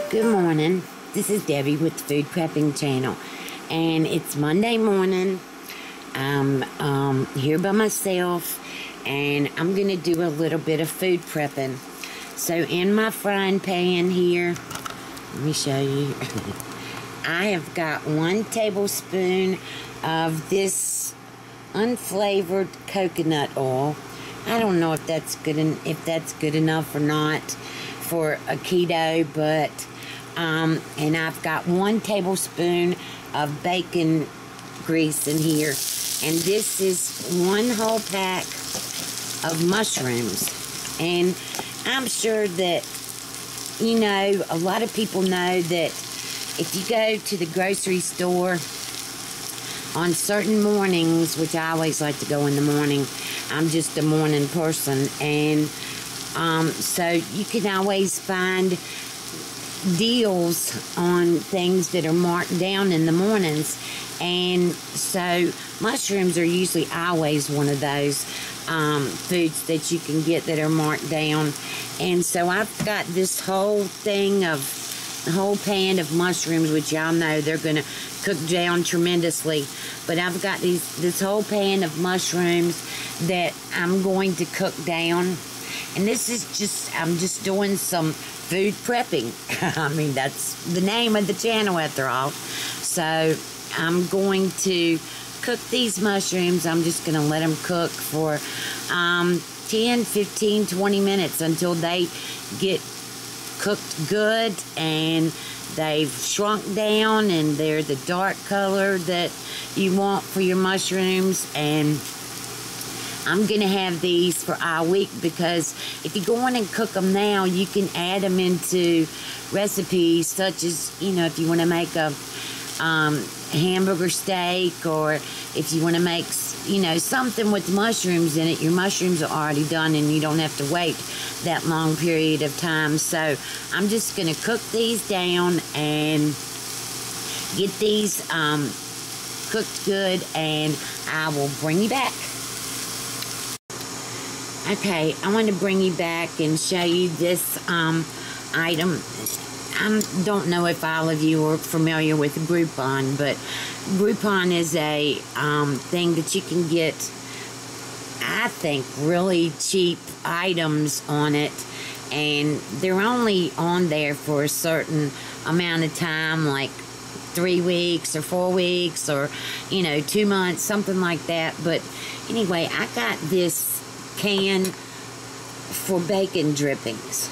Good morning. This is Debbie with the Food Prepping channel, and it's Monday morning. I'm here by myself, and I'm gonna do a little bit of food prepping. So in my frying pan here, let me show you. I have got 1 tablespoon of this unflavored coconut oil. I don't know if that's good enough or not for a keto, but and I've got 1 tablespoon of bacon grease in here, and this is 1 whole pack of mushrooms. And I'm sure that, you know, a lot of people know that if you go to the grocery store on certain mornings, which I always like to go in the morning, I'm just a morning person, and so you can always find deals on things that are marked down in the mornings. And so mushrooms are usually always one of those foods that you can get that are marked down. And so I've got this whole pan of mushrooms, which y'all know they're gonna cook down tremendously, but I've got this whole pan of mushrooms that I'm going to cook down. And this is I'm just doing some food prepping. I mean, that's the name of the channel after all. So I'm going to cook these mushrooms. I'm just going to let them cook for 10, 15, 20 minutes until they get cooked good and they've shrunk down and they're the dark color that you want for your mushrooms. And I'm going to have these for all week, because if you go on and cook them now, you can add them into recipes such as, you know, if you want to make a hamburger steak, or if you want to make, you know, something with mushrooms in it, your mushrooms are already done and you don't have to wait that long period of time. So I'm just going to cook these down and get these cooked good, and I will bring you back. Okay, I want to bring you back and show you this item. I don't know if all of you are familiar with Groupon, but Groupon is a thing that you can get, I think, really cheap items on it, and they're only on there for a certain amount of time, like 3 weeks or 4 weeks, or, you know, 2 months, something like that. But anyway, I got this can for bacon drippings,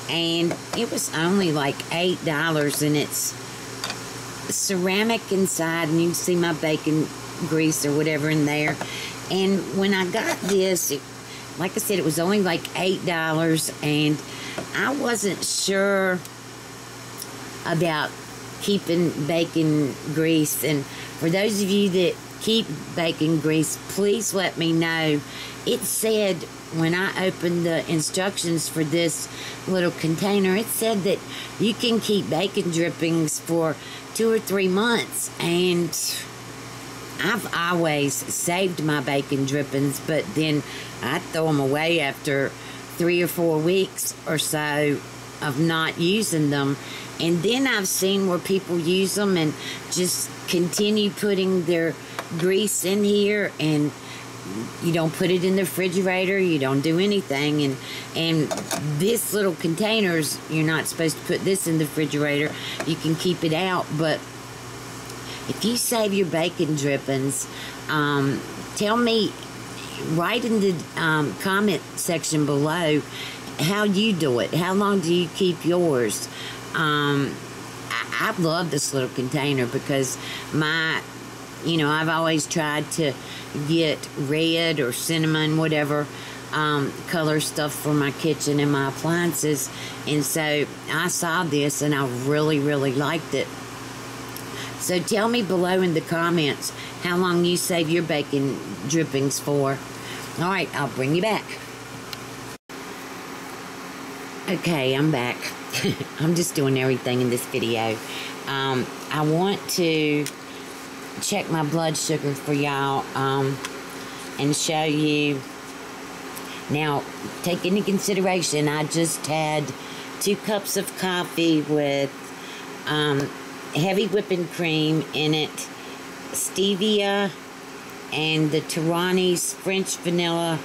and it was only like $8, and it's ceramic inside, and you can see my bacon grease or whatever in there. And when I got this, like I said, it was only like $8, and I wasn't sure about keeping bacon grease. And for those of you that keep bacon grease, please let me know. It said, when I opened the instructions for this little container, it said that you can keep bacon drippings for 2 or 3 months. And I've always saved my bacon drippings, but then I throw them away after 3 or 4 weeks or so of not using them. And then I've seen where people use them and just continue putting their grease in here, and you don't put it in the refrigerator, you don't do anything. And this little containers, you're not supposed to put this in the refrigerator, you can keep it out. But if you save your bacon drippings, tell me, write in the comment section below how you do it. How long do you keep yours? I love this little container, because you know, I've always tried to get red or cinnamon, whatever color stuff for my kitchen and my appliances. And so I saw this and I really, really liked it. So tell me below in the comments how long you save your bacon drippings for. All right, I'll bring you back. Okay, I'm back. I'm just doing everything in this video. I want to check my blood sugar for y'all and show you. Now, take into consideration, I just had 2 cups of coffee with heavy whipping cream in it, stevia, and the Tyranny's French vanilla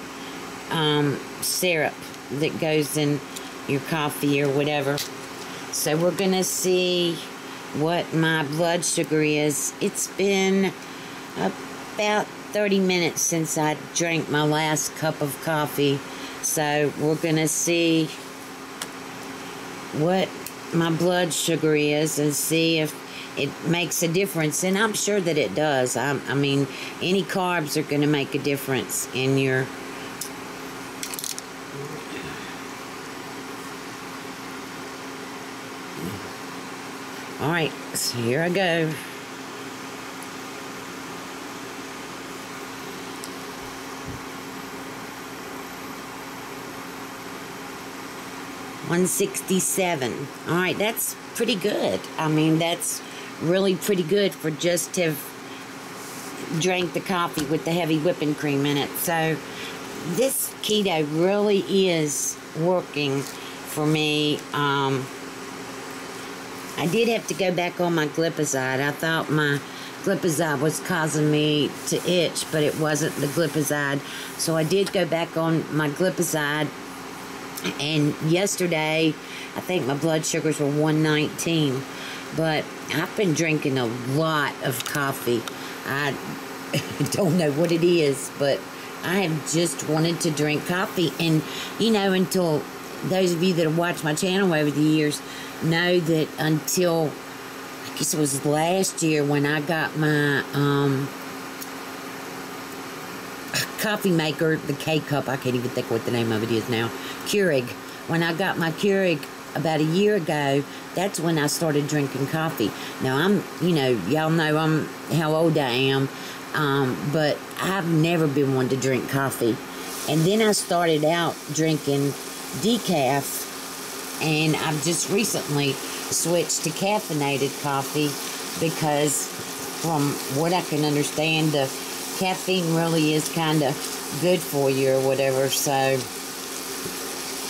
syrup that goes in your coffee or whatever. So we're gonna see what my blood sugar is. It's been about 30 minutes since I drank my last cup of coffee, so we're gonna see what my blood sugar is and see if it makes a difference. And I'm sure that it does. I mean, any carbs are gonna make a difference in your Alright, so here I go. $167. Alright, that's pretty good. I mean, that's really pretty good for just to have drank the coffee with the heavy whipping cream in it. So, this keto really is working for me. I did have to go back on my glipizide. I thought my glipizide was causing me to itch, but it wasn't the glipizide. So I did go back on my glipizide, and yesterday I think my blood sugars were 119. But I've been drinking a lot of coffee. I don't know what it is, but I have just wanted to drink coffee. And, you know, until those of you that have watched my channel over the years know that until, I guess it was last year when I got my coffee maker, the K-Cup, I can't even think what the name of it is now, Keurig. When I got my Keurig about a year ago, that's when I started drinking coffee. Now, I'm, you know, y'all know how old I am, but I've never been one to drink coffee. And then I started out drinking decaf, and I've just recently switched to caffeinated coffee because from what I can understand, the caffeine really is kind of good for you or whatever. So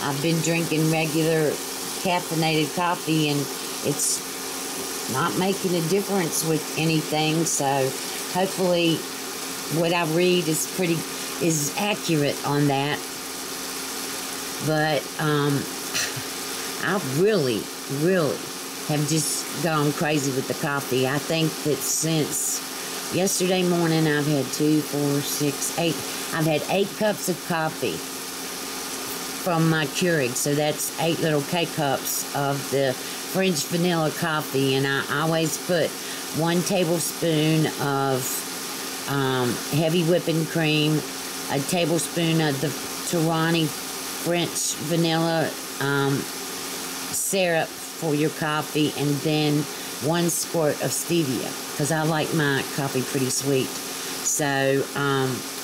I've been drinking regular caffeinated coffee, and it's not making a difference with anything. So hopefully what I read is accurate on that. But I really have just gone crazy with the coffee. I think that since yesterday morning I've had 2, 4, 6, 8. I've had 8 cups of coffee from my Keurig. So that's 8 little K-cups of the French vanilla coffee. And I always put 1 tablespoon of heavy whipping cream, a tablespoon of the Tyranny French vanilla syrup for your coffee, and then 1 squirt of stevia, because I like my coffee pretty sweet. So,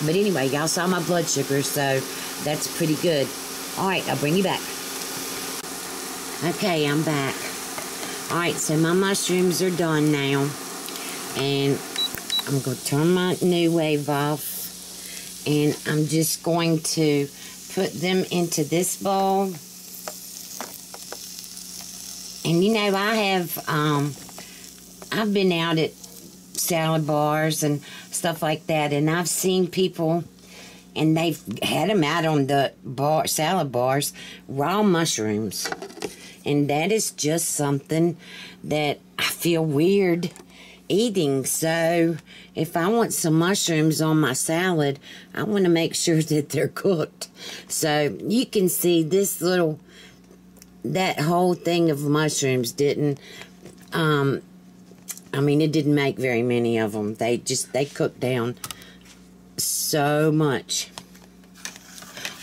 but anyway, y'all saw my blood sugar, so that's pretty good. Alright, I'll bring you back. Okay, I'm back. Alright, so my mushrooms are done now, and I'm going to turn my NuWave off, and I'm just going to put them into this bowl. And you know, I've been out at salad bars and stuff like that, and I've seen people, and they've had them out on the salad bars, raw mushrooms. And that is just something that I feel weird eating. So if I want some mushrooms on my salad, I want to make sure that they're cooked. So you can see this that whole thing of mushrooms didn't, I mean, it didn't make very many of them. They cooked down so much.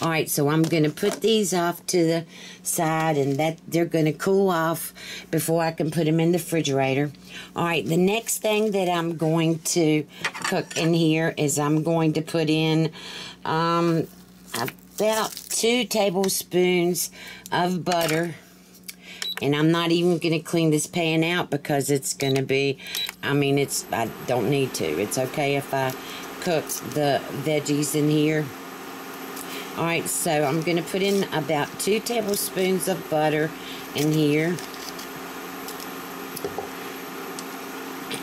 Alright, so I'm going to put these off to the side, and they're going to cool off before I can put them in the refrigerator. Alright, the next thing that I'm going to cook in here is I'm going to put in about 2 tablespoons of butter. And I'm not even going to clean this pan out because it's going to be, I mean, I don't need to. It's okay if I cook the veggies in here. Alright, so I'm going to put in about 2 tablespoons of butter in here.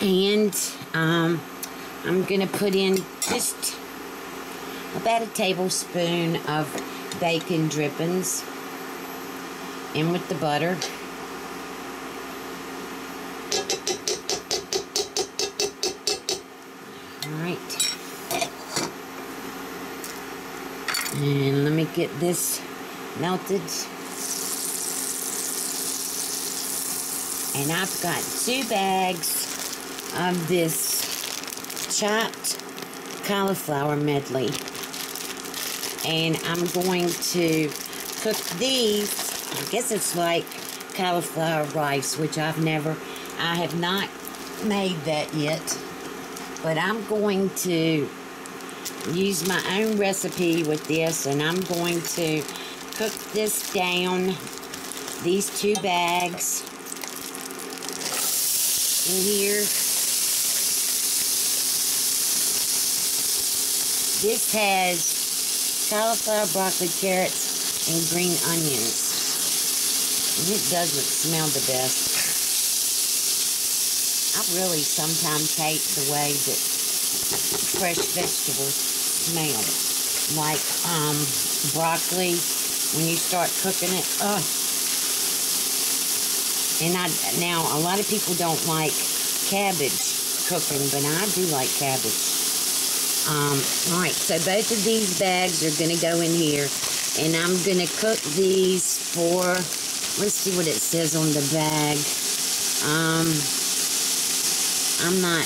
And I'm going to put in just about a tablespoon of bacon drippings in with the butter. Alright. And let me get this melted. And I've got 2 bags of this chopped cauliflower medley. And I'm going to cook these. I guess it's like cauliflower rice, which I have not made that yet. But I'm going to use my own recipe with this, and I'm going to cook this down, these 2 bags in here. This has cauliflower, broccoli, carrots, and green onions. And it doesn't smell the best. I really sometimes hate the way that fresh vegetables smell. Like broccoli, when you start cooking it. Ugh. And now a lot of people don't like cabbage cooking, but I do like cabbage. Alright, so both of these bags are going to go in here, and I'm going to cook these for, let's see what it says on the bag. I'm not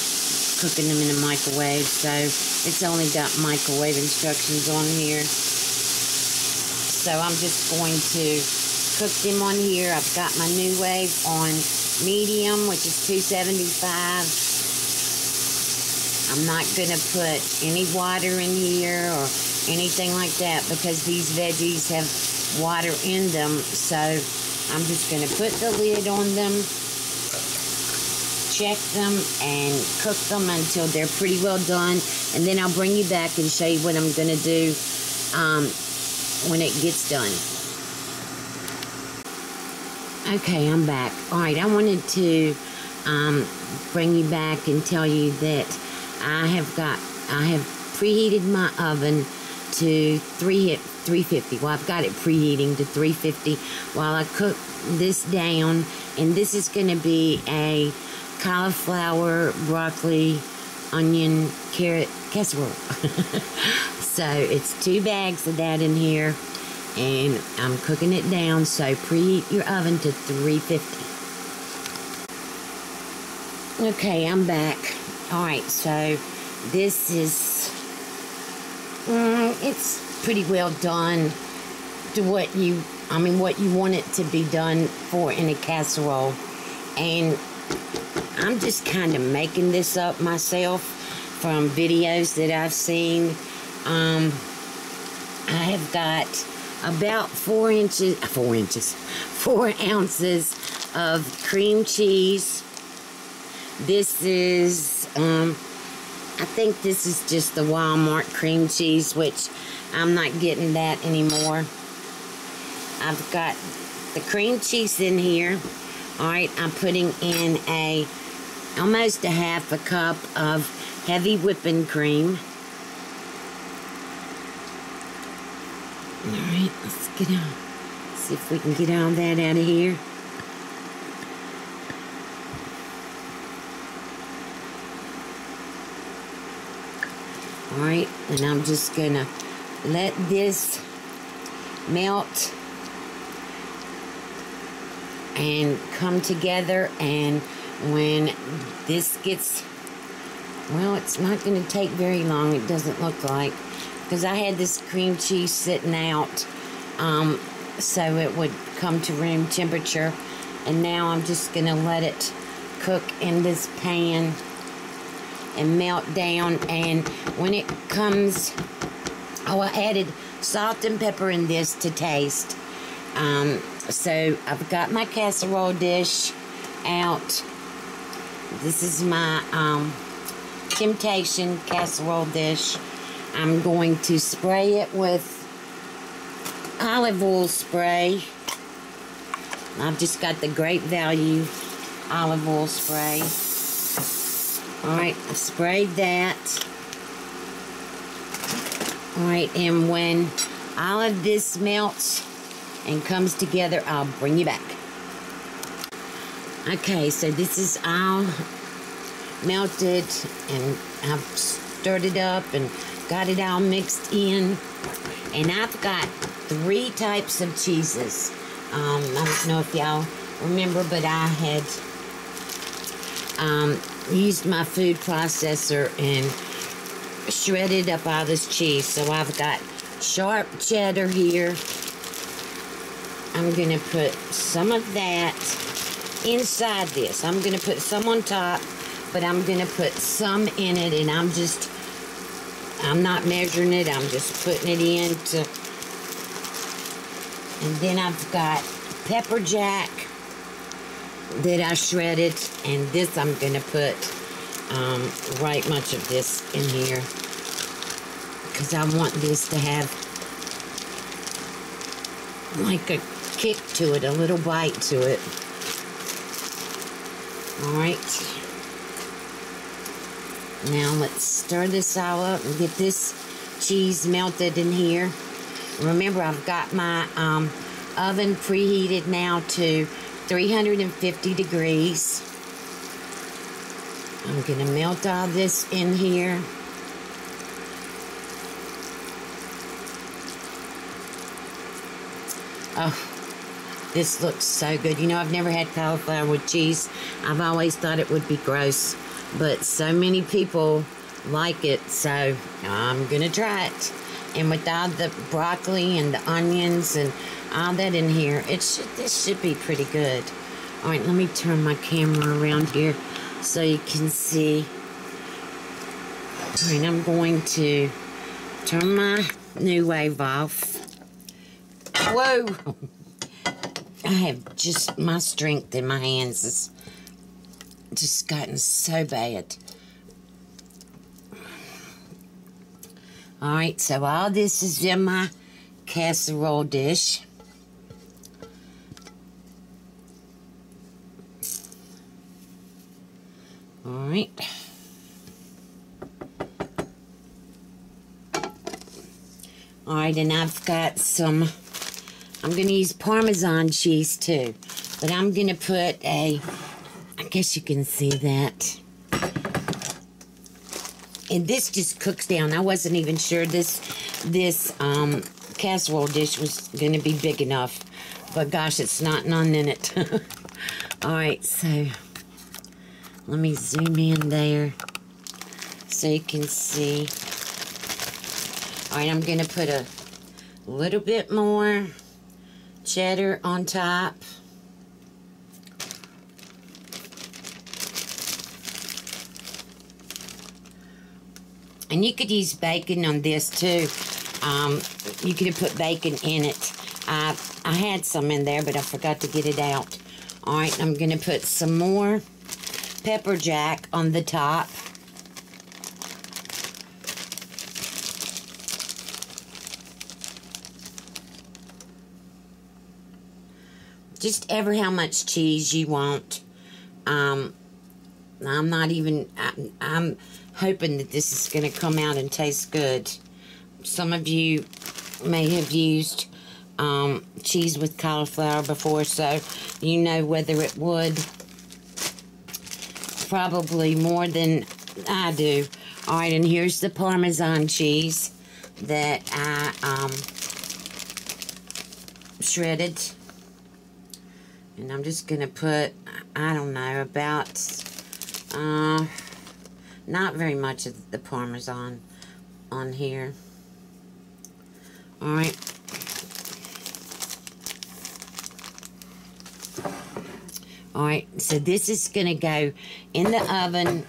cooking them in a microwave, so it's only got microwave instructions on here. So I'm just going to cook them on here. I've got my NuWave on medium, which is 275. I'm not going to put any water in here or anything like that because these veggies have water in them. So I'm just going to put the lid on them, check them, and cook them until they're pretty well done. And then I'll bring you back and show you what I'm going to do when it gets done. Okay, I'm back. Alright, I wanted to bring you back and tell you that I have preheated my oven to 350. Well, I've got it preheating to 350 while I cook this down. And this is going to be a cauliflower, broccoli, onion, carrot casserole. So it's 2 bags of that in here. And I'm cooking it down, so preheat your oven to 350. Okay, I'm back. Alright, so this is, it's pretty well done to what you want it to be done for in a casserole. And I'm just kind of making this up myself from videos that I've seen. I have got about 4 ounces of cream cheese. This is, I think this is just the Walmart cream cheese, which I'm not getting that anymore. I've got the cream cheese in here. Alright, I'm putting in almost a half a cup of heavy whipping cream. Alright, let's get on. See if we can get all that out of here. Alright, and I'm just gonna let this melt and come together, and when this gets, well, it's not gonna take very long, it doesn't look like, because I had this cream cheese sitting out so it would come to room temperature, and now I'm just gonna let it cook in this pan and melt down. And when it comes, I added salt and pepper in this to taste. So I've got my casserole dish out. This is my Temptation casserole dish. I'm going to spray it with olive oil spray. I've just got the Great Value olive oil spray. Alright, I've sprayed that. Alright, and when all of this melts and comes together, I'll bring you back. Okay, so this is all melted, and I've stirred it up and got it all mixed in. And I've got 3 types of cheeses. I don't know if y'all remember, but I had used my food processor and shredded up all this cheese. So I've got sharp cheddar here. I'm going to put some of that inside this. I'm going to put some on top, but I'm going to put some in it, and I'm not measuring it. I'm just putting it into. And then I've got pepper jack that I shredded, and this I'm going to put right much of this in here because I want this to have like a kick to it, a little bite to it. Alright. Now let's stir this all up and get this cheese melted in here. Remember, I've got my oven preheated now to 350 degrees. I'm going to melt all this in here. Oh, this looks so good. You know, I've never had cauliflower with cheese. I've always thought it would be gross, but so many people like it, so I'm going to try it. And with all the broccoli and the onions and all that in here, this should be pretty good. All right, let me turn my camera around here so you can see. All right, I'm going to turn my NuWave off. Whoa! I have just, my strength in my hands has just gotten so bad. Alright, so all this is in my casserole dish. Alright. Alright, and I've got some, I'm going to use Parmesan cheese too. But I'm going to put I guess you can see that. And this just cooks down. I wasn't even sure this casserole dish was going to be big enough. But gosh, it's not none in it. Alright, so let me zoom in there so you can see. Alright, I'm going to put a little bit more cheddar on top. And you could use bacon on this too. You could have put bacon in it. I had some in there, but I forgot to get it out. Alright, I'm going to put some more pepper jack on the top. Just ever how much cheese you want. I'm not even, I'm hoping that this is going to come out and taste good. Some of you may have used cheese with cauliflower before, so you know whether it would. Probably more than I do. Alright, and here's the Parmesan cheese that I shredded. And I'm just going to put, I don't know, about, not very much of the Parmesan on here. Alright. Alright, so this is going to go in the oven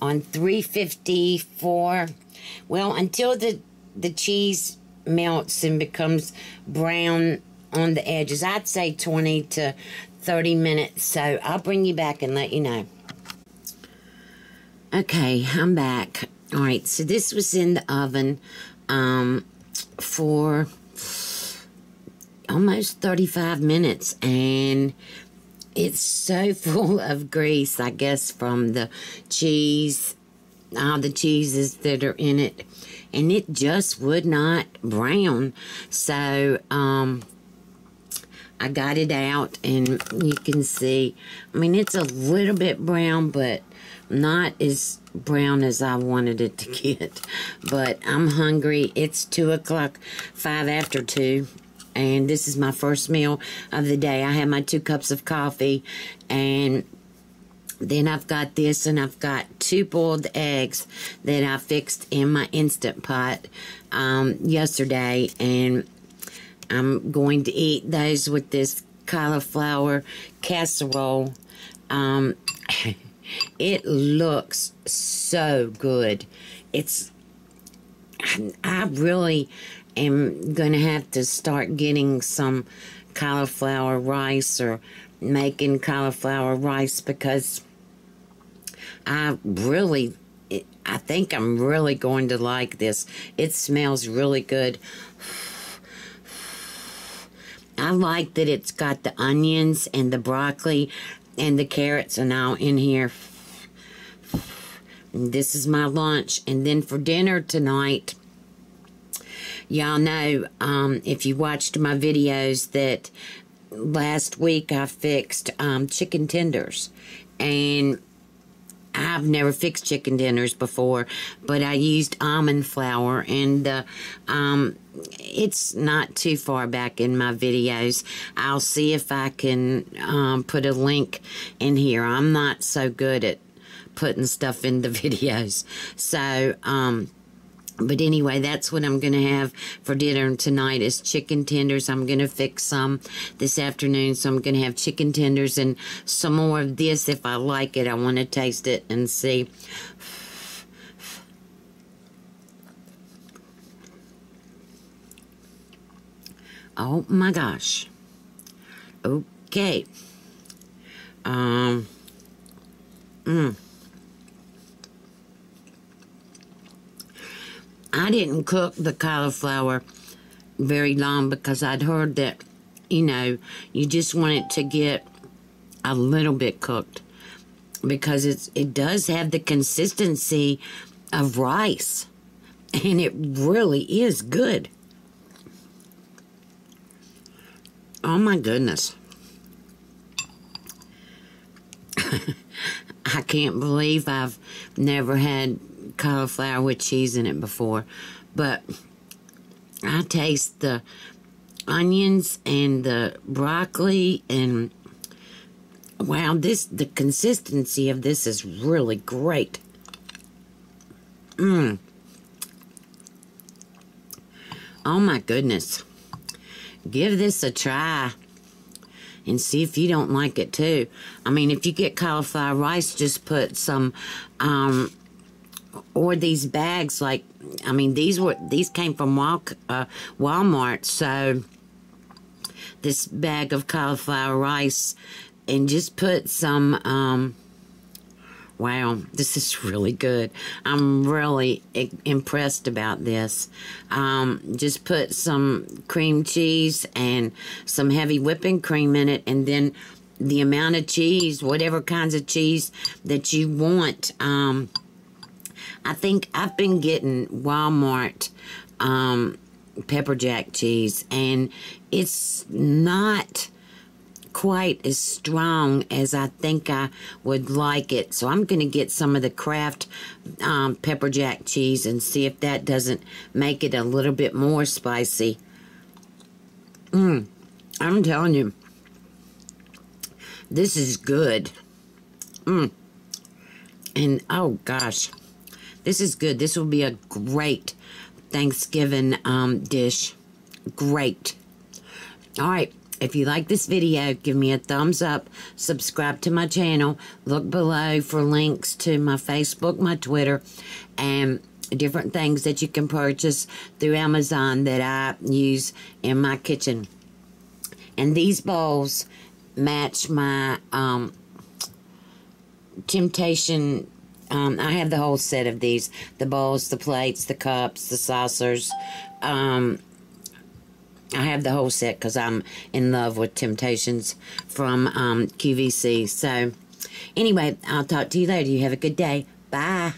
on 350 for, well, until the cheese melts and becomes brown on the edges. I'd say 20 to 30 minutes, so I'll bring you back and let you know. Okay, I'm back. Alright, so this was in the oven for almost 35 minutes, and it's so full of grease, I guess, from the cheese, all the cheeses that are in it, and it just would not brown. So I got it out, and you can see, I mean, it's a little bit brown, but not as brown as I wanted it to get. But I'm hungry. It's 2 o'clock, 5 after 2, and this is my first meal of the day. I have my 2 cups of coffee, and then I've got this, and I've got 2 boiled eggs that I fixed in my Instant Pot yesterday, and I'm going to eat those with this cauliflower casserole. It looks so good. I really am going to have to start getting some cauliflower rice or making cauliflower rice, because I think I'm really going to like this. It smells really good. I like that it's got the onions and the broccoli and the carrots and all in here. And this is my lunch. And then for dinner tonight, y'all know, if you watched my videos, that last week I fixed chicken tenders. And I've never fixed chicken tenders before, but I used almond flour, and it's not too far back in my videos. I'll see if I can put a link in here. I'm not so good at putting stuff in the videos. So, but anyway, that's what I'm going to have for dinner tonight is chicken tenders. I'm going to fix some this afternoon, so I'm going to have chicken tenders and some more of this if I like it. I want to taste it and see. Oh my gosh. Okay. I didn't cook the cauliflower very long because I'd heard that, you know, you just want it to get a little bit cooked, because it does have the consistency of rice, and it really is good. Oh my goodness. I can't believe I've never had cauliflower with cheese in it before, but I taste the onions and the broccoli, and wow, the consistency of this is really great. Oh my goodness. Give this a try and see if you don't like it too. I mean, if you get cauliflower rice, just put some or these bags, like, I mean, these came from Walmart, so this bag of cauliflower rice, and just put some, wow, this is really good. I'm really impressed about this. Just put some cream cheese and some heavy whipping cream in it, and then the amount of cheese, whatever kinds of cheese that you want. I think I've been getting Walmart pepper jack cheese, and it's not quite as strong as I think I would like it. So I'm going to get some of the Kraft pepper jack cheese and see if that doesn't make it a little bit more spicy. I'm telling you, this is good. And oh gosh, this is good. This will be a great Thanksgiving dish. Great. All right. If you like this video, give me a thumbs up, subscribe to my channel, look below for links to my Facebook, my Twitter, and different things that you can purchase through Amazon that I use in my kitchen. And these bowls match my Temptation. I have the whole set of these, the bowls, the plates, the cups, the saucers, I have the whole set because I'm in love with Temptations from QVC. So, anyway, I'll talk to you later. You have a good day. Bye.